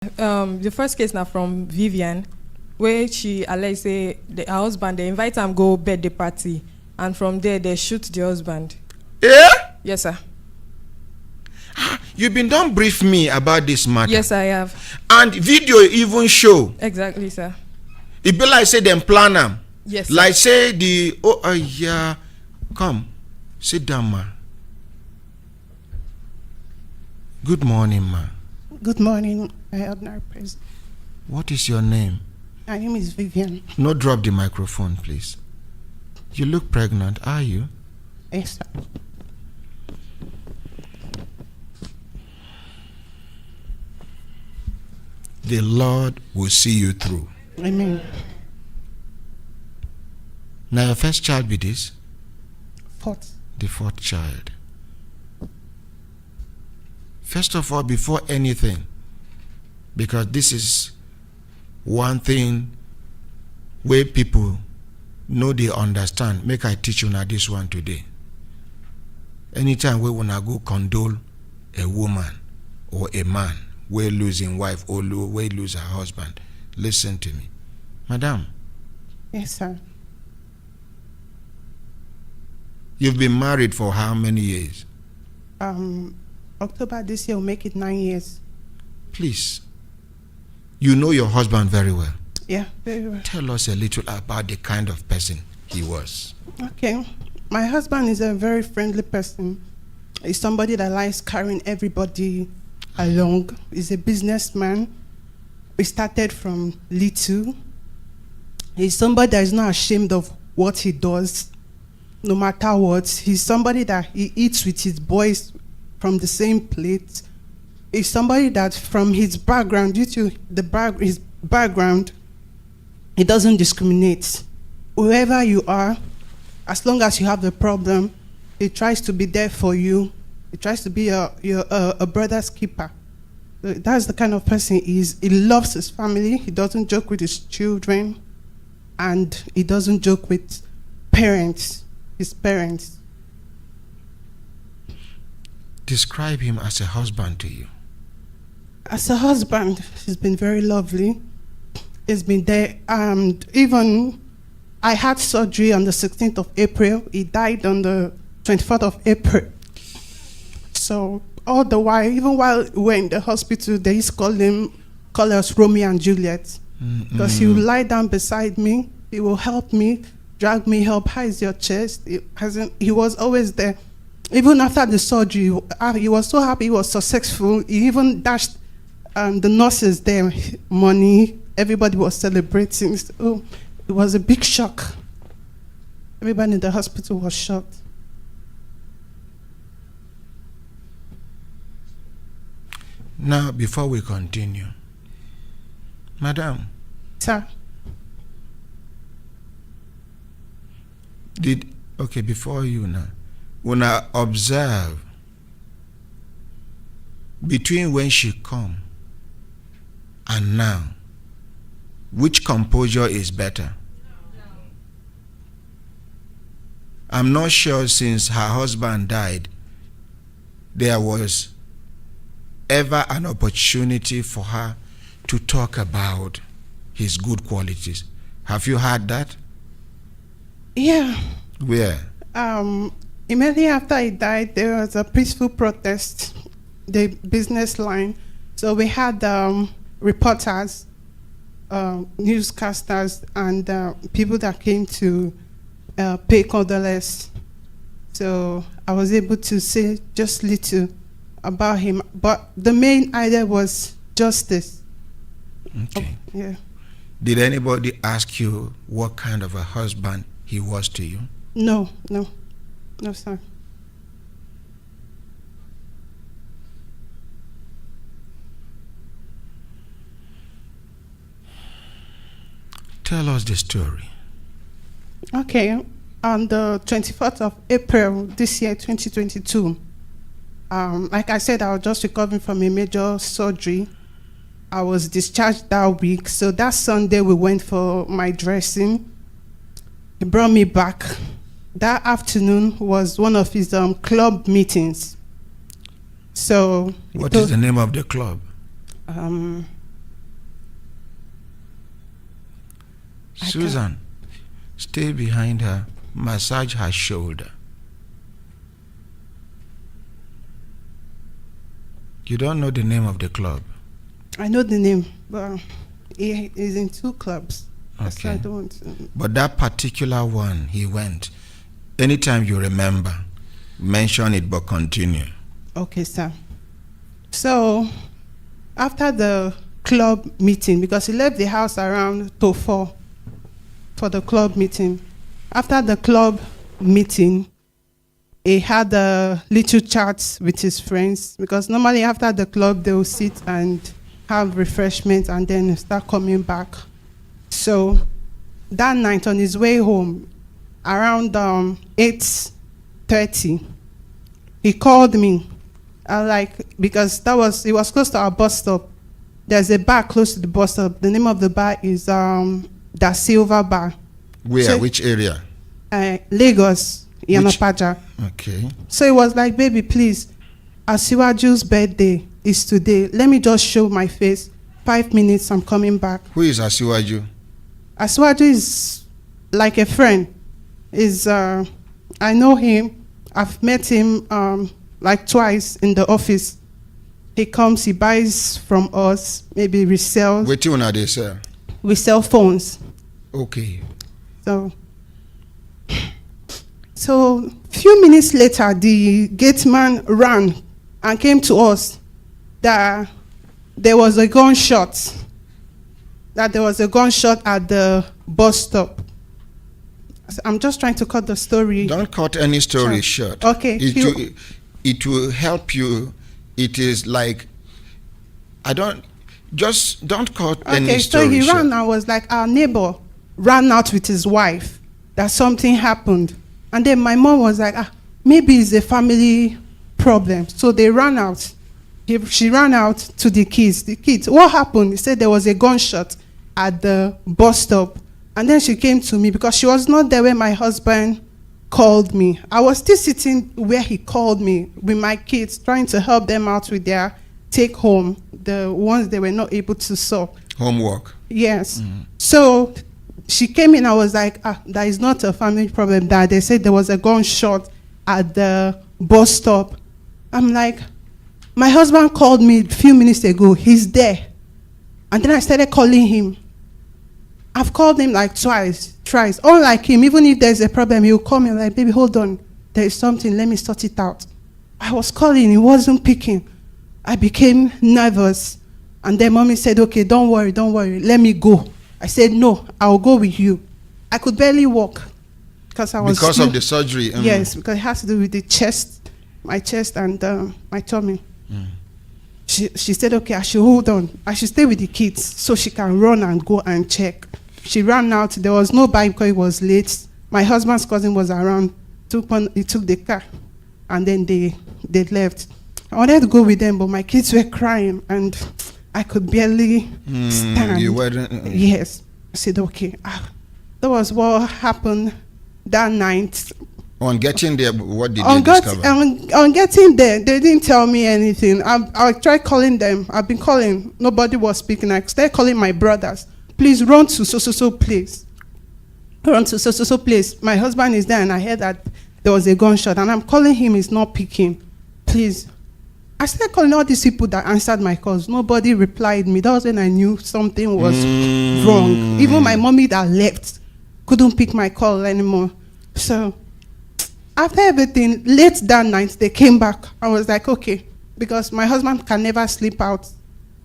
The first case now from Vivian, where she alleged say her husband they invite him go birthday party, and from there they shoot the husband. Yeah? Yes, sir. You've been done brief me about this matter. Yes, I have. And video even show. Exactly, sir. It be like say them plan them. Yes, sir. Like say the yeah. Come, sit down, ma. Good morning, ma. Good morning, my ordinary president. What is your name? My name is Vivian. No, drop the microphone, please. You look pregnant, are you? Yes, sir. The Lord will see you through. Amen. Now, your first child be this? Fourth. The fourth child. First of all, before anything, because this is one thing where people know they understand, make I teach you now this one today. Anytime we wanna go condole a woman or a man we losing wife or we lose her husband, listen to me. Madam. Yes, sir. You've been married for how many years? October this year will make it 9 years. Please, you know your husband very well. Yeah, very well. Tell us a little about the kind of person he was. Okay. My husband is a very friendly person. He's somebody that likes carrying everybody along. He's a businessman. We started from little. He's somebody that is not ashamed of what he does, no matter what. He's somebody that he eats with his boys from the same plate. He's somebody that from his background, due to his background, he doesn't discriminate. Whoever you are, as long as you have a problem, he tries to be there for you. He tries to be a brother's keeper. That's the kind of person he is. He loves his family. He doesn't joke with his children. And he doesn't joke with his parents. Describe him as a husband to you. As a husband, he's been very lovely. He's been there. And even I had surgery on the 16th of April. He died on the 24th of April. So all the while, even while we were in the hospital, they used to call us Romeo and Juliet. Because he will lie down beside me, he will help me, drag me up, how is your chest? He was always there. Even after the surgery, he was so happy he was successful. He even dashed the nurses their money. Everybody was celebrating. So it was a big shock. Everybody in the hospital was shocked. Now, before we continue, Madam. Sir. Before you now, when I observe between when she come and now, which composure is better? I'm not sure since her husband died, there was ever an opportunity for her to talk about his good qualities. Have you heard that? Yeah. Where? Immediately after he died, there was a peaceful protest, the business line. So we had reporters, newscasters, and people that came to pay condolence. So I was able to say just little about him. But the main idea was justice. Okay. Yeah. Did anybody ask you what kind of a husband he was to you? No, sir. Tell us the story. Okay. On the 24th of April this year, 2022, like I said, I was just recovering from a major surgery. I was discharged that week. So that Sunday, we went for my dressing. He brought me back. That afternoon was one of his club meetings. So what is the name of the club? Susan, stay behind her, massage her shoulder. You don't know the name of the club? I know the name, but he is in 2 clubs. Okay. So I don't want to. But that particular one, he went. Anytime you remember, mention it, but continue. Okay, sir. So, after the club meeting, because he left the house around 4 for the club meeting. After the club meeting, he had a little chat with his friends, because normally after the club, they will sit and have refreshments and then start coming back. So, that night on his way home, around 8:30, he called me. Because it was close to our bus stop. There's a bar close to the bus stop. The name of the bar is Da Silva Bar. Where? So, which area? Lagos, Yanopaja. Okay. So it was like, baby, please, Asiwaju's birthday is today. Let me just show my face. 5 minutes, I'm coming back. Who is Asiwaju? Asiwaju is like a friend. I know him. I've met him like twice in the office. He comes, he buys from us, maybe resells. Which one are they sell? We sell phones. Okay. So few minutes later, the gate man ran and came to us that there was a gunshot. At the bus stop. I'm just trying to cut the story. Don't cut any story short. Okay. It will help you. It is like, don't cut any story so he short. ran and was like, our neighbor ran out with his wife, that something happened. And then my mom was like, maybe it's a family problem. So they ran out. She ran out to the kids. What happened? He said there was a gunshot at the bus stop. And then she came to me because she was not there when my husband called me. I was still sitting where he called me with my kids, trying to help them out with their take home, the ones they were not able to solve. Homework. Yes. Mm-hmm. So she came in. I was like, that is not a family problem. That they said there was a gunshot at the bus stop. I'm like, my husband called me a few minutes ago. He's there. And then I started calling him. I've called him like twice. Unlike him, even if there's a problem, he'll call me like, baby, hold on. There is something. Let me sort it out. I was calling. He wasn't picking. I became nervous. And then mommy said, okay, don't worry. Let me go. I said, no, I'll go with you. I could barely walk because I was... Because of the surgery? Yes, because it has to do with the chest, my chest and my tummy. Mm. She said, okay, I should hold on. I should stay with the kids so she can run and go and check. She ran out. There was no bike because it was late. My husband's cousin was around. He took the car, and then they left. I wanted to go with them, but my kids were crying, and I could barely stand. You weren't? Yes. I said, okay. That was what happened that night. On getting there, what did you discover? On getting there, they didn't tell me anything. I tried calling them. I've been calling. Nobody was speaking. I started calling my brothers. Please run to so place. Run to so place. My husband is there, and I heard that there was a gunshot, and I'm calling him. He's not picking. Please. I started calling all these people that answered my calls. Nobody replied me. That was when I knew something was wrong. Even my mommy that left couldn't pick my call anymore. So after everything, late that night, they came back. I was like, okay, because my husband can never sleep out.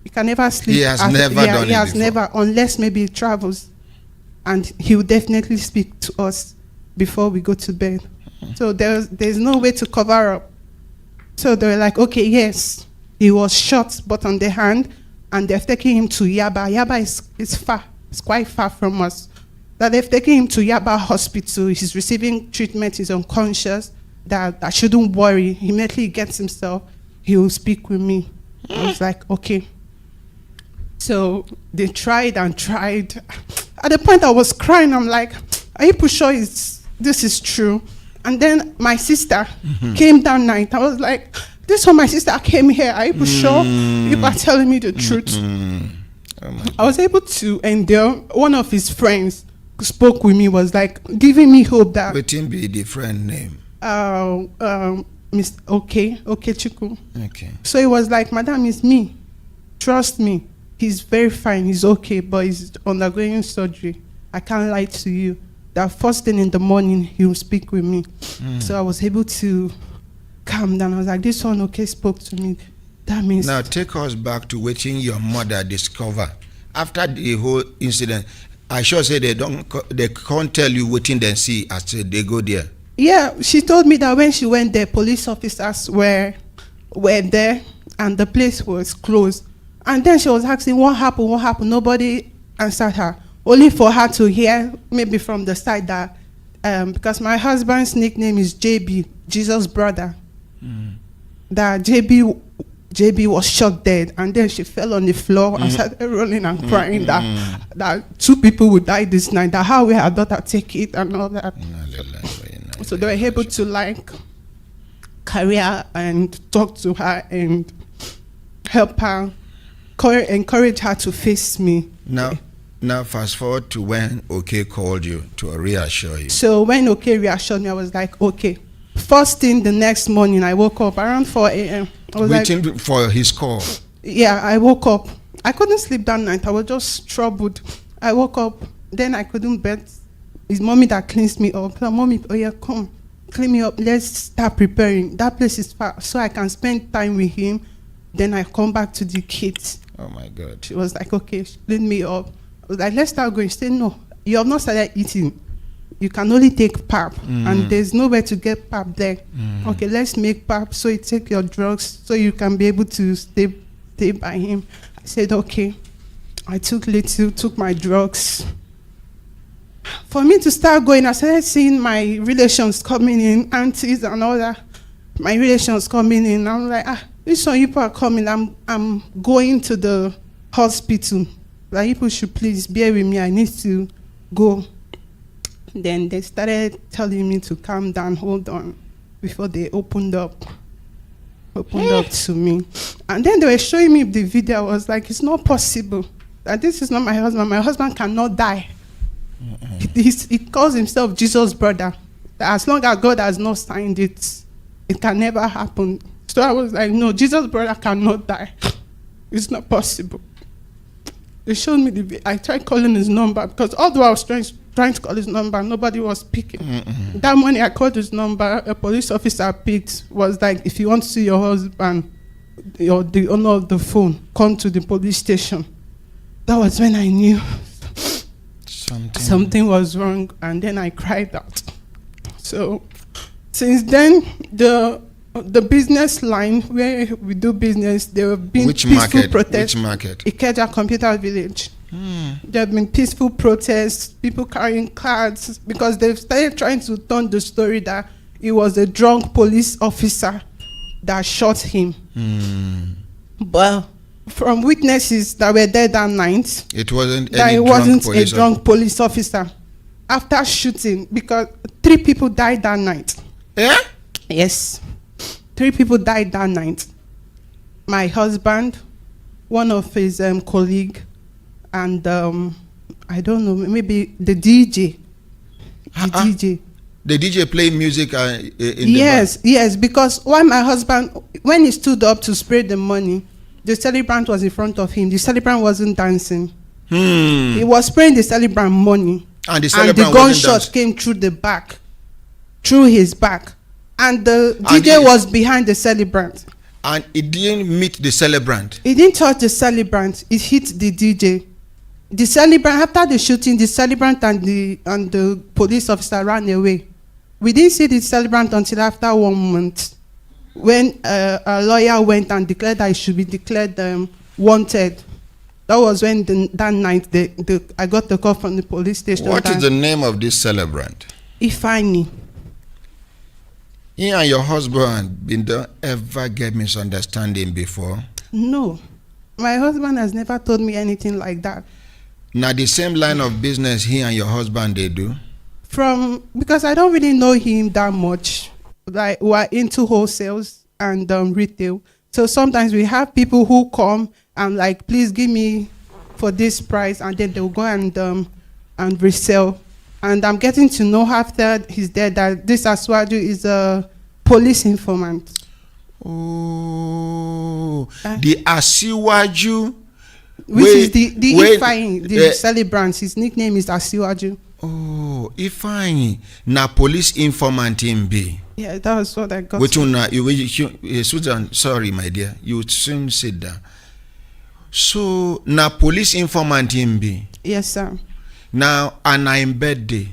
He can never sleep. He has never done it before. He has never, unless maybe he travels. And he will definitely speak to us before we go to bed. So there's no way to cover up. So they were like, okay, yes, he was shot, but on the hand, and they're taking him to Yaba. Yaba is far. It's quite far from us. That they've taken him to Yaba Hospital. He's receiving treatment. He's unconscious. That I shouldn't worry. Immediately he gets himself, he will speak with me. I was like, okay. So they tried and tried. At the point I was crying, I'm like, are you sure this is true? And then my sister came that night. I was like, this is how my sister came here. Are you sure you are telling me the truth? Oh, I was able to endure. One of his friends spoke with me was like giving me hope that Waiting be the friend name. Miss okay Chiku. Okay. So it was like, Madam, it's me. Trust me. He's very fine. He's okay, but he's undergoing surgery. I can't lie to you. That first thing in the morning, he will speak with me. So I was able to calm down. I was like, this one okay spoke to me. That means Now take us back to waiting your mother discover after the whole incident. I sure say they can't tell you waiting then see as they go there. yeah, she told me that when she went there, police officers were there and the place was closed. And then she was asking, what happened? What happened? Nobody answered her. Only for her to hear, maybe from the side that, because my husband's nickname is JB, Jesus' brother, that JB was shot dead. And then she fell on the floor and started rolling and crying that 2 people would die this night, that how will her daughter take it and all that. So they were able to like carry her and talk to her and help her, encourage her to face me. Now fast forward to when OK called you to reassure you. So when OK reassured me, I was like, okay. First thing the next morning, I woke up around 4 a.m. I was waiting for his call. Yeah, I woke up. I couldn't sleep that night. I was just troubled. I woke up, then I couldn't bed. It's mommy that cleans me up. So, mommy, oh yeah, come, clean me up. Let's start preparing. That place is far, so I can spend time with him. Then I come back to the kids. Oh my God. She was like, okay, she cleaned me up. I was like, let's start going. She said, no, you have not started eating. You can only take pap, and there's nowhere to get pap there. Okay, let's make pap so you take your drugs so you can be able to stay by him. I said, okay. I took my drugs. For me to start going, I started seeing my relations coming in, aunties and all that. My relations coming in. I'm like, this one, you people are coming. I'm going to the hospital. Like, people should please bear with me. I need to go. Then they started telling me to calm down, hold on, before they opened up to me. And then they were showing me the video. I was like, it's not possible. That this is not my husband. My husband cannot die. He calls himself Jesus' brother. That as long as God has not signed it, it can never happen. So I was like, no, Jesus' brother cannot die. It's not possible. They showed me the video. I tried calling his number because although I was trying to call his number, nobody was picking. That morning I called his number, a police officer picked, was like, if you want to see your husband or the owner of the phone, come to the police station. That was when I knew something was wrong, and then I cried out. So since then, the business line where we do business, there have been peaceful protests. Which market? Ikeja Computer Village. There have been peaceful protests, people carrying cards, because they've started trying to turn the story that it was a drunk police officer that shot him. But from witnesses that were there that night, it wasn't a drunk police officer. After shooting, because 3 people died that night. Yeah? Yes. 3 people died that night. My husband, one of his colleague, and I don't know, maybe the DJ. The DJ play music in yes, the bar? Yes, because when my husband, when he stood up to spray the money, the celebrant was in front of him. The celebrant wasn't dancing. He was spraying the celebrant money. And the gunshot came through his back. And the DJ was behind the celebrant. And it didn't meet the celebrant? It didn't touch the celebrant. It hit the DJ. The celebrant, after the shooting, the celebrant and the police officer ran away. We didn't see the celebrant until after 1 month, when a lawyer went and declared that he should be declared wanted. That was when that night I got the call from the police station. What is the name of this celebrant? Ifeanyi. You and your husband don't ever get misunderstanding before? No. My husband has never told me anything like that. Now the same line of business he and your husband they do? Because I don't really know him that much. Like, we're into wholesales and retail. So sometimes we have people who come and like, please give me for this price, and then they'll go and resell And I'm getting to know after he's dead that this Asiwaju is a police informant. Oh, the Asiwaju, which is the Ifeanyi, the celebrant. His nickname is Asiwaju. Oh, Ifeanyi, na police informant him be. Yeah, that was what I got. Which one? Susan, sorry, my dear, you soon said that. So, na police informant him be. Yes, sir. Now, and I'm birthday.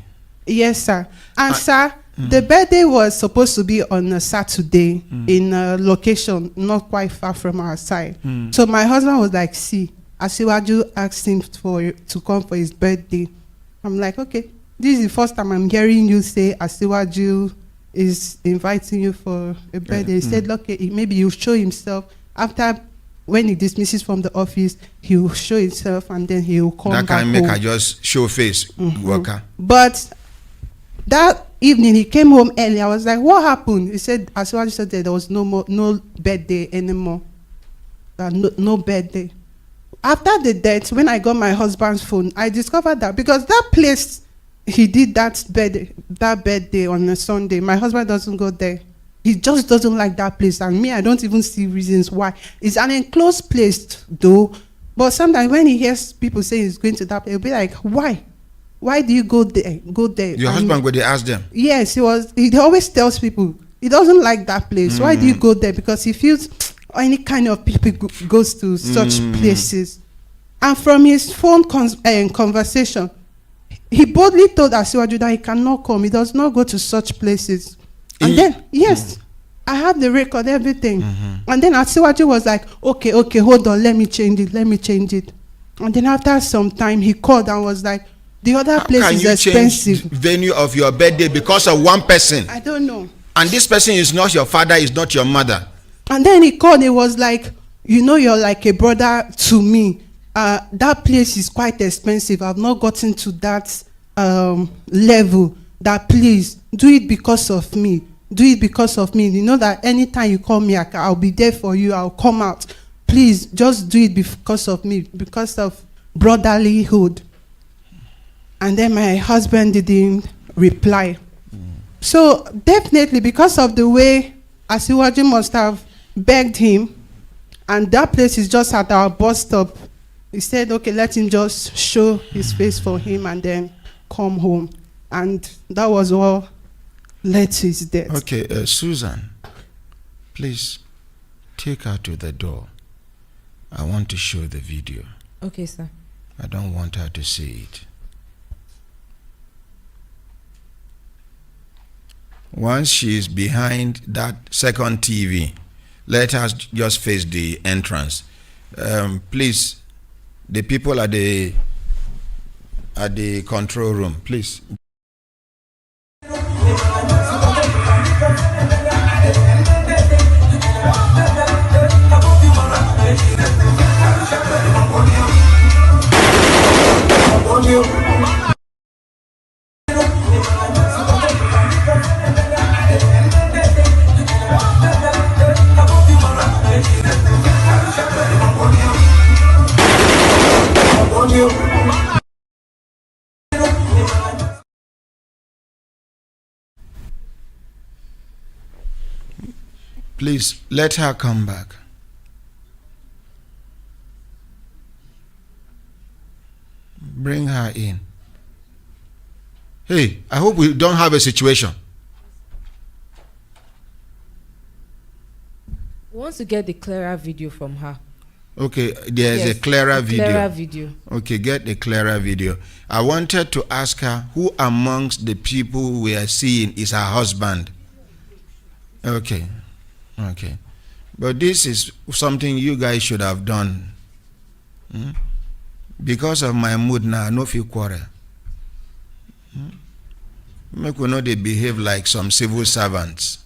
Yes, sir. And sir, the birthday was supposed to be on a Saturday in a location not quite far from our side. So my husband was like, see, Asiwaju asked him to come for his birthday. I'm like, okay, this is the first time I'm hearing you say Asiwaju is inviting you for a birthday. He said, okay, maybe he'll show himself after. When he dismisses from the office, he will show himself and then he will come back home. That can make her just show face, worker. But that evening he came home early. I was like, what happened? He said, Asiwaju said that there was no birthday anymore. No birthday. After the death, when I got my husband's phone, I discovered that because that place he did that birthday on a Sunday, my husband doesn't go there. He just doesn't like that place. And me, I don't even see reasons why. It's an enclosed place, though. But sometimes when he hears people say he's going to that place, he'll be like, why? Why do you go there? Go there. Your husband, would they ask them? Yes, he always tells people, he doesn't like that place. Why do you go there? Because he feels any kind of people goes to such places. And from his phone conversation, he boldly told Asiwaju that he cannot come. He does not go to such places. And then, yes, I have the record, everything. And then Asiwaju was like, okay, hold on, let me change it. And then after some time, he called and was like, the other place is expensive. Change venue of your birthday because of one person? I don't know. And this person is not your father, is not your mother. And then he called, he was like, you know, you're like a brother to me. That place is quite expensive. I've not gotten to that level. That please, do it because of me. Do it because of me. You know that anytime you call me, I'll be there for you. I'll come out. Please, just do it because of me, because of brotherlyhood. And then my husband didn't reply. So definitely because of the way Asiwaju must have begged him, and that place is just at our bus stop, he said, okay, let him just show his face for him and then come home. And that was all led to his death. Okay, Susan, please take her to the door. I want to show the video. Okay, sir. I don't want her to see it. Once she is behind that second TV, let us just face the entrance. Please, the people at the control room, please. Please, let her come back. Bring her in. Hey, I hope we don't have a situation. We want to get the clearer video from her. Okay, there's a clearer video. Clearer video. Okay, get the clearer video. I wanted to ask her who amongst the people we are seeing is her husband. Okay. Okay. But this is something you guys should have done. Because of my mood now, no feel quarrel. Make we know they behave like some civil servants.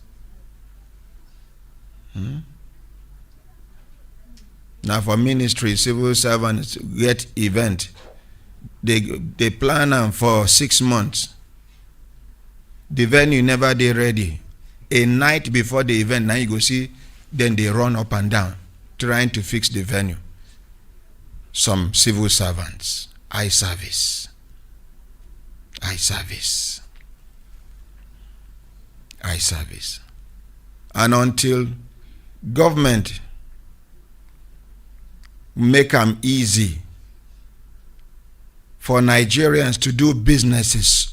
Now for ministry, civil servants get event. They plan them for 6 months. The venue never they ready. A night before the event, now you go see, then they run up and down trying to fix the venue. Some civil servants, eye service. eye service. Eye service. And until government make them easy for Nigerians to do businesses,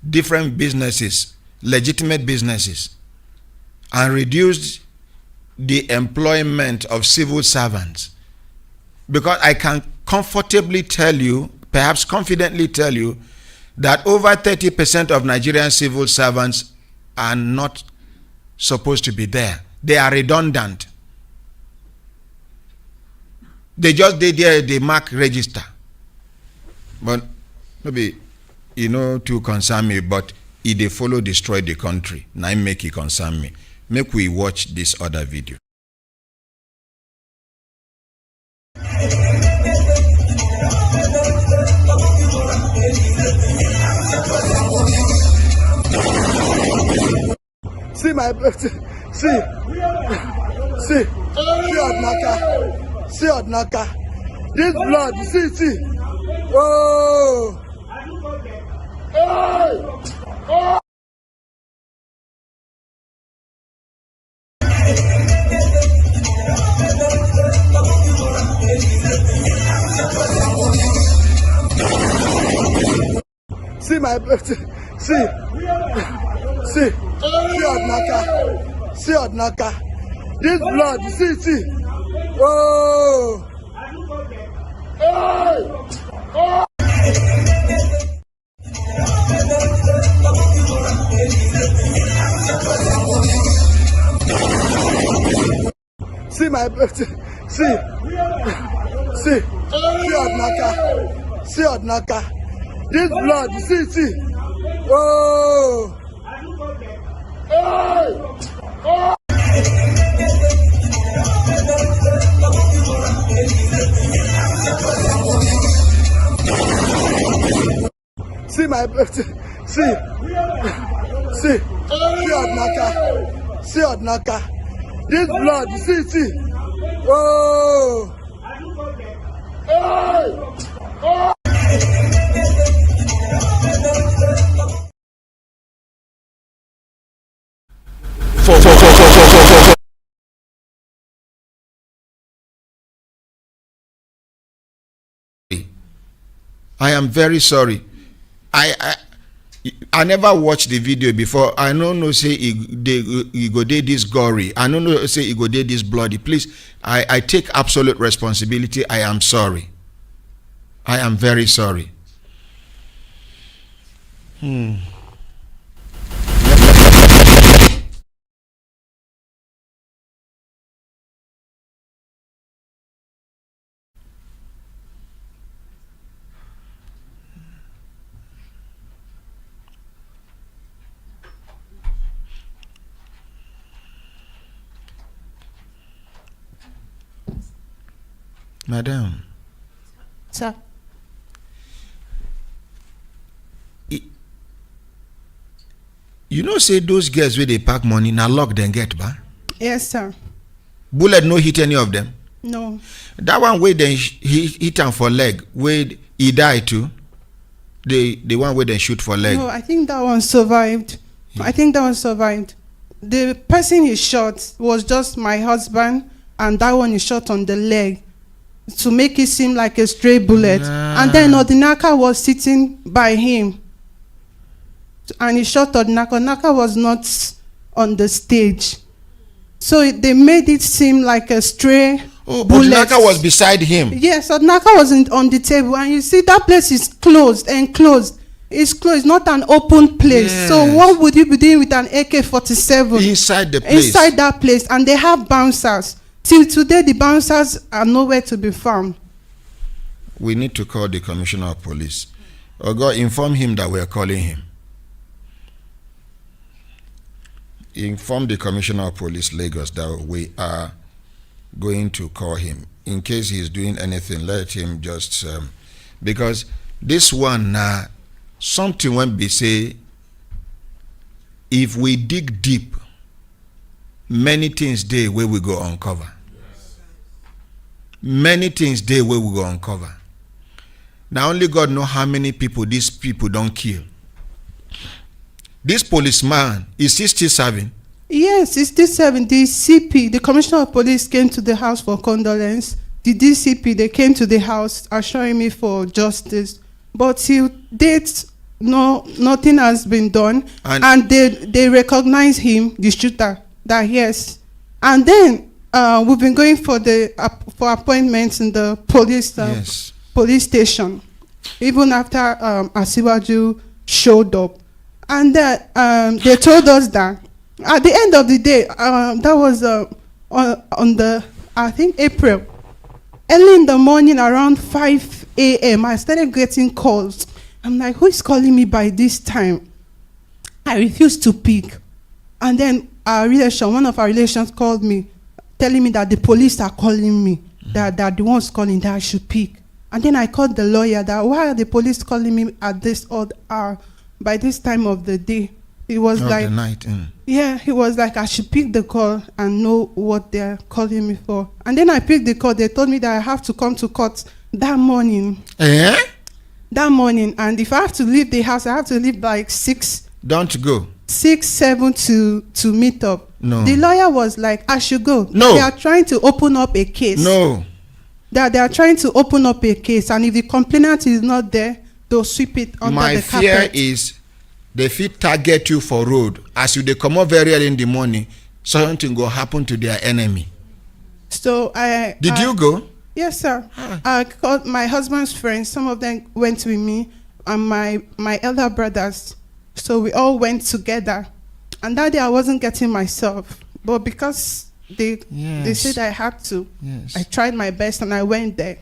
different businesses, legitimate businesses, and reduce the employment of civil servants. Because I can comfortably tell you, perhaps confidently tell you, that over 30% of Nigerian civil servants are not supposed to be there. They are redundant. They just did there, they mark register. But maybe to concern me, but if they follow destroy the country, now make it concern me. Make we watch this other video. See my see Odnaka. See Odnaka. This blood, see. Oh. Oh. See my see Odnaka. See Odnaka. This blood, see. Oh. Oh. See my see Odnaka. See Odnaka. This blood, see. Oh. Oh. See my see Odnaka. See Odnaka. This blood, see. Oh. Oh. I am very sorry. I never watched the video before. I don't know say he go dey this gory. I don't know say he go dey this bloody. Please, I take absolute responsibility. I am sorry. I am very sorry. Madam. Sir. You know say those girls where they pack money, now lock them get ba? Yes, sir. Bullet no hit any of them? No. That one where they hit him for leg, where he died too? The one where they shoot for leg? No, I think that one survived. I think that one survived. The person he shot was just my husband, and that one he shot on the leg to make it seem like a stray bullet. And then Odinaka was sitting by him, and he shot Odinaka. Odinaka was not on the stage, so they made it seem like a stray bullet. Odinaka was beside him. Yes, Odinaka was on the table, and you see that place is closed. It's closed, not an open place. Yes. So what would you be doing with an AK-47 inside the place? Inside that place, and they have bouncers. Till today, the bouncers are nowhere to be found. We need to call the commissioner of police. Or go inform him that we are calling him. Inform the commissioner of police Lagos that we are going to call him. In case he is doing anything, let him just because this one something when we say if we dig deep, many things there where we go uncover. Many things there where we go uncover. Now only God know how many people these people don't kill. This policeman, is he still serving? Yes, it's still 7. The CP, the Commissioner of Police, came to the house for condolence. The DCP, they came to the house assuring me for justice. But till date, nothing has been done. And they recognize him, the shooter, that yes. And then we've been going for appointments in the police station, even after Asiwaju showed up. And they told us that at the end of the day, that was on the, I think, April. Early in the morning, around 5 a.m., I started getting calls. I'm like, who is calling me by this time? I refused to pick. And then one of our relations called me, telling me that the police are calling me, that the ones calling, that I should pick. And then I called the lawyer that, why are the police calling me at this odd hour, by this time of the day? It was like, the night. Yeah, he was like, I should pick the call and know what they're calling me for. And then I picked the call. They told me that I have to come to court that morning. That morning. And if I have to leave the house, I have to leave like 6. Don't go. 6, 7 to meet up. No. The lawyer was like, I should go. No. They are trying to open up a case. No. That they are trying to open up a case. And if the complainant is not there, they'll sweep it under the carpet. My fear is they fit target you for road. As you they come up very early in the morning, something will happen to their enemy. So Did you go? Yes, sir. I called my husband's friends. Some of them went with me, and my elder brothers. So we all went together. And that day I wasn't getting myself, but because they said I had to, I tried my best and I went there.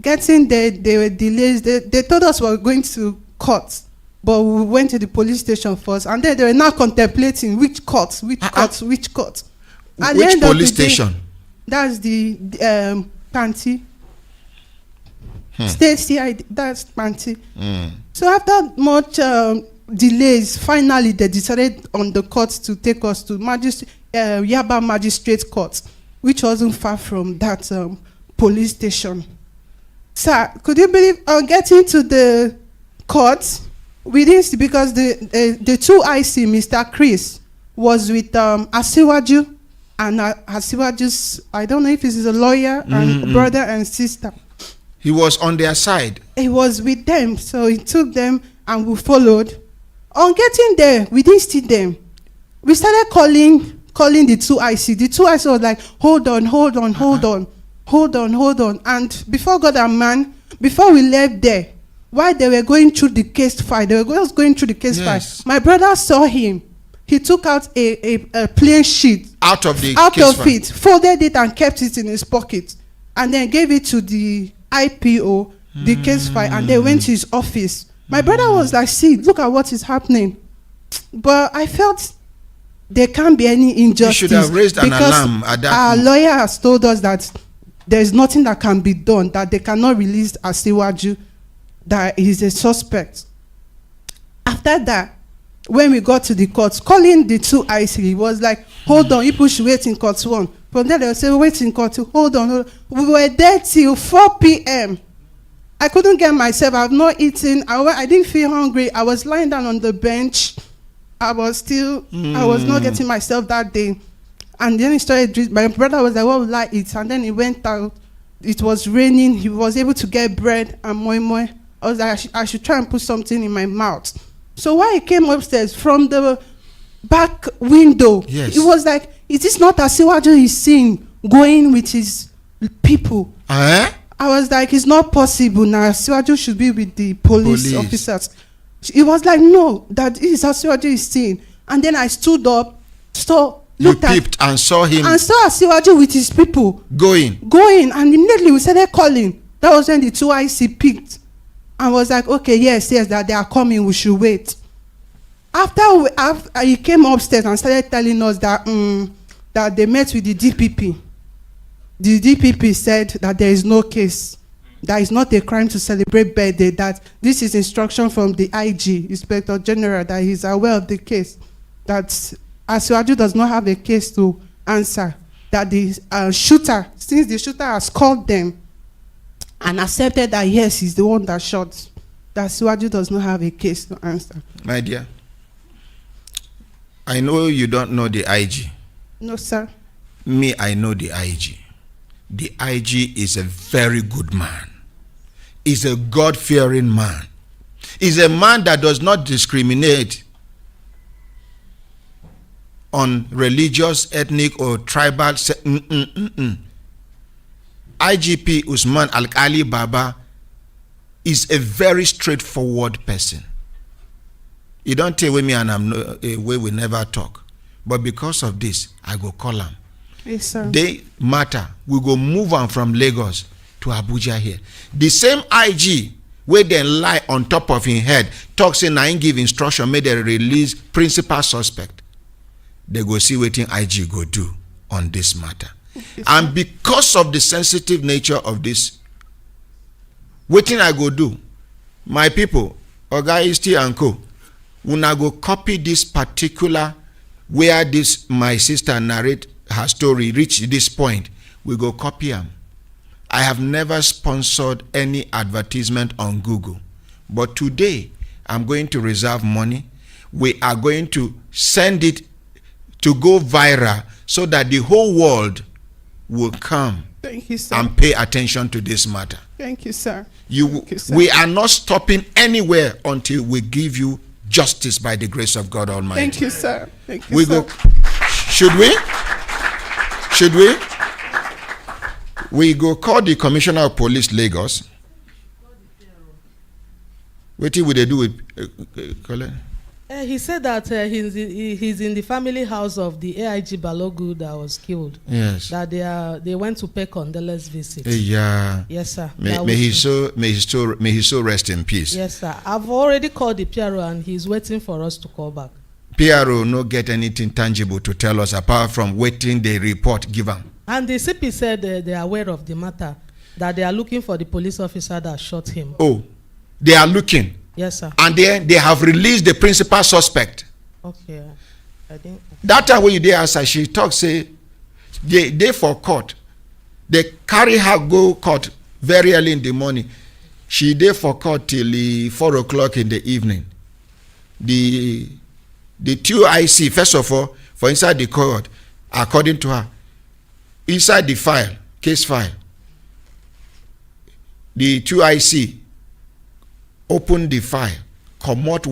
Getting there, there were delays. They told us we were going to court. But we went to the police station first, and then they were now contemplating which court. Which police station? That's the Panty. State CID, that's Panty. So after much delays, finally they decided on the court to take us to Yaba Magistrate Court, which wasn't far from that police station. Sir, could you believe getting to the court? We didn't see, because the 2 IC, Mr. Chris, was with Asiwaju, and Asiwaju's, I don't know if he's a lawyer, and brother and sister. He was on their side. He was with them, so he took them and we followed. On getting there, we didn't see them. We started calling the 2 IC. The 2 IC was like, hold on. And before God and man, before we left there, while they were going through the case file, my brother saw him. He took out a plain sheet out of it, folded it and kept it in his pocket, and then gave it to the IPO, the case file, and they went to his office. My brother was like, see, look at what is happening. But I felt there can't be any injustice. You should have raised an alarm at that our lawyer has told us that there's nothing that can be done, that they cannot release Asiwaju, that he's a suspect. After that, when we got to the court, calling the 2 IC, he was like, hold on, people should wait in court 1. From there, they will say, wait in court 2, hold on. We were there till 4 p.m. I couldn't get myself. I've not eaten. I didn't feel hungry. I was lying down on the bench. I was not getting myself that day. And then he started, my brother was like, what will I eat? And then he went out. It was raining. He was able to get bread and moi moi. I was like, I should try and put something in my mouth. So while he came upstairs from the back window, yes, it was like, is this not Asiwaju he's seeing going with his people? I was like, it's not possible now. Asiwaju should be with the police officers. It was like, no, that is Asiwaju is seeing. And then I stood up, looked at and saw him. And saw Asiwaju with his people. Going. And immediately we started calling. That was when the 2 IC picked. And was like, okay, yes, that they are coming, we should wait. After he came upstairs and started telling us that that they met with the DPP. The DPP said that there is no case. That is not a crime to celebrate birthday. That this is instruction from the IG, Inspector General, that he's aware of the case. That Asiwaju does not have a case to answer. That the shooter, since the shooter has called them, and accepted that yes, he's the one that shot, that Siwaju does not have a case to answer. My dear, I know you don't know the IG. No, sir. Me, I know the IG. The IG is a very good man. He's a God-fearing man. He's a man that does not discriminate on religious, ethnic, or tribal. IGP Usman Al-Ali Baba is a very straightforward person. He don't tell me and I'm no, we will never talk. But because of this, I go call him. Yes, sir. They matter. We go move on from Lagos to Abuja here. The same IG where they lie on top of his head, talk saying I ain't give instruction, made they release principal suspect. They go see what IG go do on this matter. Yes, and because of the sensitive nature of this, what I go do, my people, Oga Isti and Co, when I go copy this particular where this my sister narrate her story reach this point, we go copy them. I have never sponsored any advertisement on Google, but today I'm going to reserve money. We are going to send it to go viral so that the whole world will come. Thank you, sir. And pay attention to this matter. Thank you, sir. Thank you, sir. We are not stopping anywhere until we give you justice by the grace of God Almighty. Thank you, sir. Thank you, we sir. Go. Should we? Should we? We go call the Commissioner of Police Lagos. What will they do with Colin? He said that he's in the family house of the AIG Balogu that was killed. Yes. That they went to pay condolence visit. Yeah. Yes, sir. May he so rest in peace. Yes, sir. I've already called the PRO and he's waiting for us to call back. PRO no get anything tangible to tell us apart from waiting the report given. And the CP said they are aware of the matter, that they are looking for the police officer that shot him. Oh, they are looking. Yes, sir. And then they have released the principal suspect. Okay. I think that time when you dey answer, she talk say they for court. They carry her go court very early in the morning. She dey for court till 4 o'clock in the evening. The two IC, first of all, for inside the court, according to her, inside the file, case file, the two IC open the file, comot